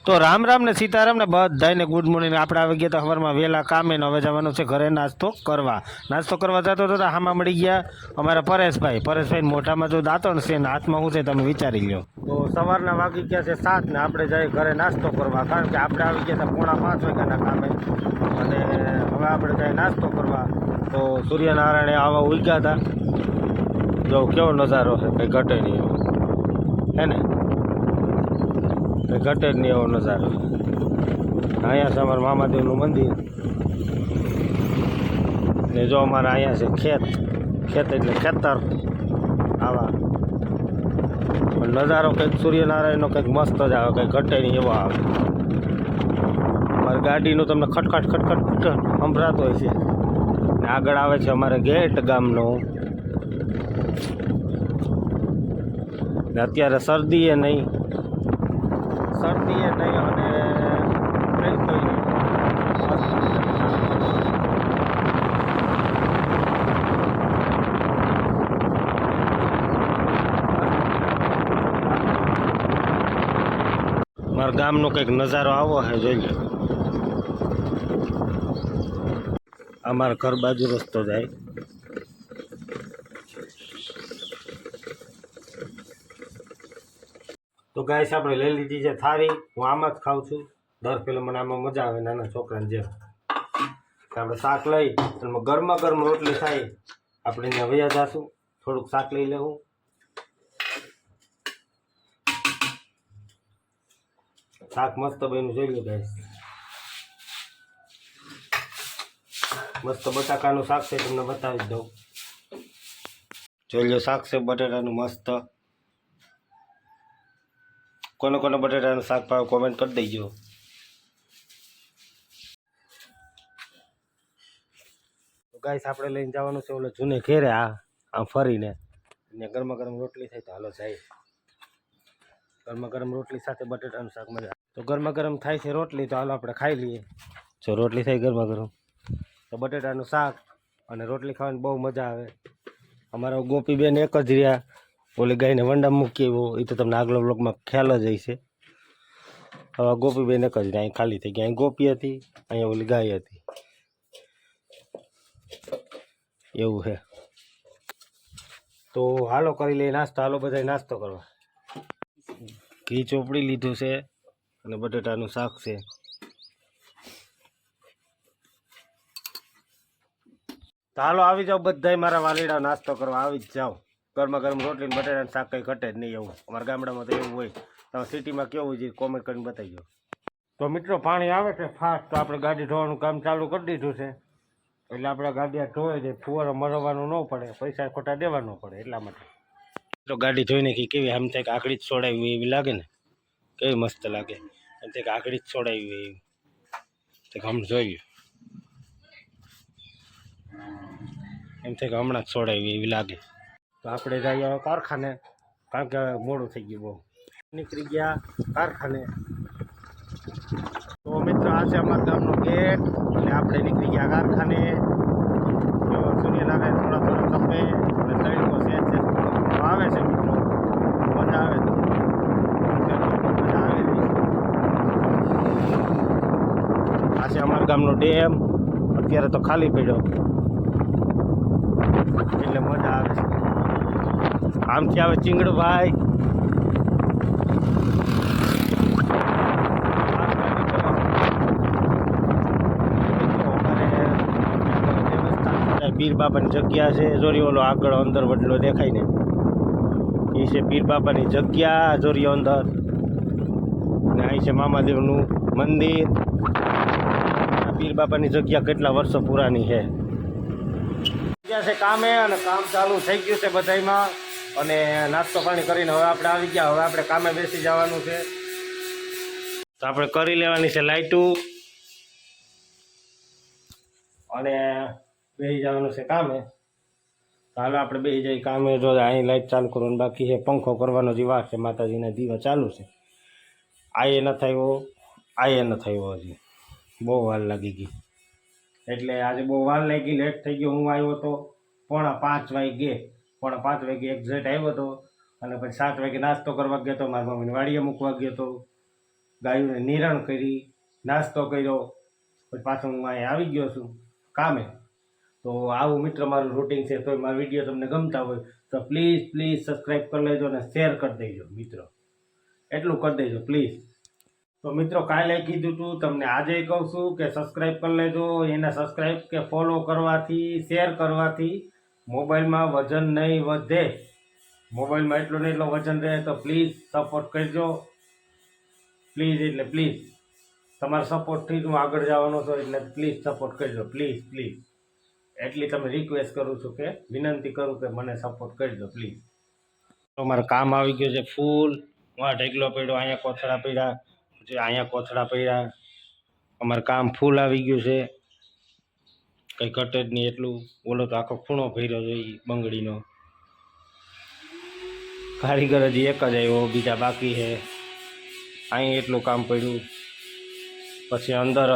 તો રામ રામ ને સીતારામ ને બધાને ગુડ મોર્નિંગ. આપણે આવી ગયા તો સવારમાં વહેલા કામે ને હવે જવાનું છે ઘરે નાસ્તો કરવા જતો હતો તો હામાં મળી ગયા અમારા પરેશભાઈ મોઢામાં જો દાંતો ને છે ને હાથમાં શું છે તમે વિચારી લો. તો સવારના વાગી ગયા છે 7 ને આપણે જઈએ ઘરે નાસ્તો કરવા, કારણ કે આપણે આવી ગયા હતા 4:30 વાગ્યાના કામે અને હવે આપણે જઈએ નાસ્તો કરવા. તો સૂર્યનારાયણ આવા ઉગ્યા હતા, જો કેવો નજારો છે, કંઈ ઘટે નહીં એવો હે ને, કંઈ ઘટે જ નહીં એવો નજારો. અહીંયા છે અમારા મામાદેવનું મંદિર ને જો અમારા અહીંયા છે ખેત એટલે ખેતર. આવા પણ નજારો કંઈક સૂર્યનારાયણનો કંઈક મસ્ત જ આવે, કંઈક ઘટે નહીં એવો આવે. અમારી ગાડીનું તમને ખટખટ સંભળાતો હોય છે ને આગળ આવે છે અમારે ગેટ ગામનો ને અત્યારે શરદી એ નહીં અને મારા ગામનો કંઈક નજારો આવો છે, જોઈ લો. અમારા ઘર બાજુ રસ્તો જાય. તો ગાઈસ આપણે લઈ લીધી છે થાળી. હું આમ જ ખાઉં છું દર પેલો, મને આમાં મજા આવે નાના છોકરાને જેમ. આપણે શાક લઈ અને ગરમા ગરમ રોટલી થાય આપણે અહીંયા વયા જઈશું. થોડુંક શાક લઈ લેવું. શાક મસ્ત બન્યું, જોઈ લો ગાઈસ. મસ્ત બટાકાનું શાક છે, તમને બતાવી જ દઉં. જોઈ લો, શાક છે બટાટાનું મસ્ત. કોને કોને બટાટાનું શાક ભાવે કોમેન્ટ કરી દેજો. તો ગાઈસ આપણે લઈને જવાનું છે ઓલે જૂને ઘેરે, આમ ફરીને ને ગરમા ગરમ રોટલી થાય તો હાલો જાય. ગરમા ગરમ રોટલી સાથે બટાટાનું શાક મજા. તો ગરમા ગરમ થાય છે રોટલી, તો હાલો આપણે ખાઈ લઈએ. જો રોટલી થાય ગરમા ગરમ તો બટાટાનું શાક અને રોટલી ખાવાની બહુ મજા આવે. અમારા ગોપીબેન એક જ રહ્યા, ઓલી ગાયને વંડા મૂકી એવો, એ તો તમને આગલા બ્લોકમાં ખ્યાલ જ હશે. હવે ગોપીબેન એક જ રહ્યા, અહીં ખાલી થઈ ગયા. અહીં ગોપી હતી, અહીંયા ઓલી ગાય હતી, એવું છે. તો હાલો કરી લઈએ નાસ્તો. હાલો બધા નાસ્તો કરવા. ઘી ચોપડી લીધું છે અને બટાટાનું શાક છે. તો હાલો આવી જાઓ બધાય મારા વાલીડા નાસ્તો કરવા આવી જ જાઓ. ગરમા ગરમ રોટલી ને બટાટાનું શાક કંઈ ઘટે જ નહીં એવું. અમારા ગામડામાં તો એવું હોય. તમે સિટીમાં કેવું છે કોમેન્ટ કરીને બતાવી દો. તો મિત્રો પાણી આવે છે ફાસ્ટ, તો આપણે ગાડી ધોવાનું કામ ચાલુ કરી દીધું છે. એટલે આપણે ગાડી ધોઈ દે, ફુવારો મરવાનું ન પડે, પૈસા ખોટા દેવા ન પડે, એટલા માટે. તો ગાડી ધોઈ નાખી. કેવી આમ થાય કે આકડી જ છોડાવી એવી લાગે ને, કેવી મસ્ત લાગે. એમ થાય કે આકડી જ છોડાવી એવી, તો આમ જોઈએ એમ થાય કે હમણાં જ છોડાવી એવી લાગે. તો આપણે જઈએ કારખાને, કારણ કે મોડું થઈ ગયું બહુ. નીકળી ગયા કારખાને. તો મિત્રો આ છે અમારા ગામનો ગેટ અને આપણે નીકળી ગયા કારખાને. સૂર્યનારાયણ થોડા તપે અને તળીકો છે આવે છે મિત્રો, મજા આવે તો મજા આવે. આ છે અમારા ગામનો ડેમ, અત્યારે તો ખાલી પડ્યો એટલે મજા આવે છે. આમથી આવે ચીંગડભાઈ. પીર બાબાની જગ્યા છે. જોરી ઓલો આગળ અંદર વડલો દેખાય ને, એ છે પીર બાબાની જગ્યા જોરી અંદર. ને અહીં છે મામાદેવનું મંદિર. પીર બાબાની જગ્યા કેટલા વર્ષો પુરાની છે. છે કામે અને કામ ચાલુ થઈ ગયું છે બધામાં. અને નાસ્તો પાણી કરીને હવે આપણે આવી ગયા. હવે આપણે કામે બેસી જવાનું છે. તો આપણે કરી લેવાની છે લાઈટું અને બેસી જવાનું છે કામે. હાલો આપણે બેસી જઈએ કામે. જો અહીં લાઈટ ચાલુ કરવાનું બાકી છે, પંખો કરવાનો જે વાર છે, માતાજીના દીવા ચાલુ છે. આ ન થયો, આ ન થયો, હજી બહુ વાર લાગી ગઈ. એટલે આજે બહુ વાર લાગી, લેટ થઈ ગયો. હું આવ્યો હતો 4:45 વાગે એક્ઝેક્ટ આવ્યો હતો. અને પછી 7 વાગે નાસ્તો કરવા ગયો હતો, મારા મમ્મીને વાડીએ મૂકવા ગયો હતો. ગાયોને નિરણ કરી, નાસ્તો કર્યો, પછી પાછો હું અહીંયા આવી ગયો છું કામે. તો આવું મિત્ર મારું રૂટિન છે. તો મારા વિડીયો તમને ગમતા હોય તો પ્લીઝ સબસ્ક્રાઈબ કરી લેજો અને શેર કરી દેજો મિત્રો, એટલું કરી દેજો પ્લીઝ. તો મિત્રો કાલે કીધું હતું તમને આજે કહું છું કે સબસ્ક્રાઈબ કરી લેજો. એને સબસ્ક્રાઈબ કે ફોલો કરવાથી, શેર કરવાથી મોબાઈલમાં વજન નહીં વધે. મોબાઈલમાં એટલું ને એટલો વજન રહે. તો પ્લીઝ સપોર્ટ કરજો, પ્લીઝ એટલે પ્લીઝ. તમારા સપોર્ટથી જ હું આગળ જવાનો છું, એટલે પ્લીઝ સપોર્ટ કરજો, પ્લીઝ. એટલી તમે રિક્વેસ્ટ કરું છું કે વિનંતી કરું કે મને સપોર્ટ કરજો પ્લીઝ. અમારે કામ આવી ગયું છે ફૂલ. વાં ઢેકલો પડ્યો, અહીંયા કોથળા પડ્યા, પછી અહીંયા કોથળા પડ્યા. અમારે કામ ફૂલ આવી ગયું છે, કંઈ ઘટે જ નહીં એટલું. બોલો તો આખો ખૂણો ભર્યો છે એ બંગડીનો. કારીગર હજી એક જ આવ્યો, બીજા બાકી છે. અહીં એટલું કામ પડ્યું, પછી અંદર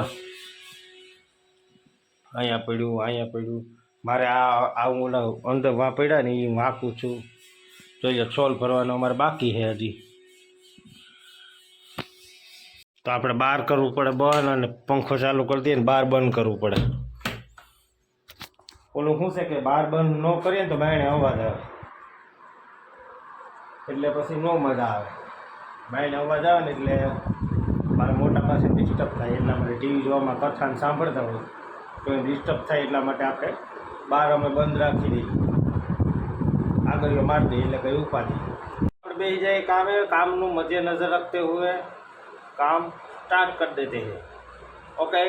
અહીંયા પડ્યું. મારે આવું ઓલા અંદર વાં પડ્યા ને એ વાંકું છું. જોઈએ છોલ ભરવાનો અમારે બાકી છે હજી. તો આપણે બહાર કરવું પડે બંધ, અને પંખો ચાલુ કરી દઈએ ને બહાર બંધ કરવું પડે. ઓલું શું છે કે બહાર બંધ ન કરીએ ને તો બાયણે અવાજ આવે, એટલે પછી ન મજા આવે. બાયણે અવાજ આવે ને એટલે મારા મોટા પાસે ડિસ્ટર્બ થાય. એટલા માટે ટીવી જોવામાં કથાને સાંભળતા હોય તો એ ડિસ્ટર્બ થાય, એટલા માટે આપણે બહાર અમે બંધ રાખી દઈએ, આગળીઓ મારી દઈએ, એટલે કંઈ ઉપાધિ. આપણે બેસી જાય કામે, કામનું મધ્ય નજર રખતે હુए काम स्टार्ट कर देते हैं. ओके.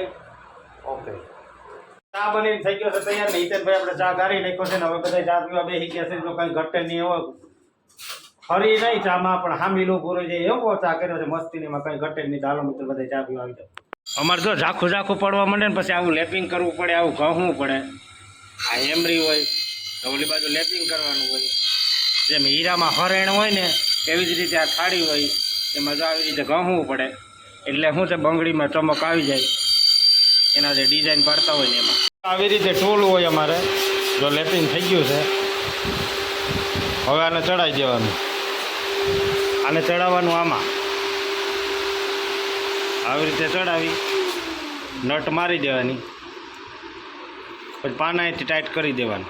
ચા બનીને થઈ ગયો છે તૈયાર ને હિતેનભાઈ આપણે ચા ગાળી નાખ્યો છે ને હવે બધા ચા પીવા બેસી ગયા છે. જો કંઈ ઘટે નહીં હોય ફરી નહીં ચામાં પણ હામીલું પૂરો જાય એવો ચા કર્યો છે મસ્તીની, એમાં કંઈ ઘટે નહીં. ચાલો મિત્રો બધા ચા પીવા આવી જાવ. અમારે જો ઝાખું પડવા માંડે ને પછી આવું લેપિંગ કરવું પડે, આવું ઘઉં પડે. આ એમરી હોય તો ઓલી બાજુ લેપિંગ કરવાનું હોય. જેમ હીરામાં હરેણ હોય ને એવી જ રીતે આ થાળી હોય, એમાં જો આવી રીતે ઘઉં પડે એટલે શું છે બંગડીમાં ચમક આવી જાય. એના જે ડિઝાઇન પાડતા હોય ને એમાં આવી રીતે ટોલું હોય અમારે. જો લેપિંગ થઈ ગયું છે, હવે આને ચડાવી દેવાનું. આને ચડાવવાનું આમાં આવી રીતે ચડાવી નટ મારી દેવાની, પછી પાનાથી ટાઈટ કરી દેવાનું.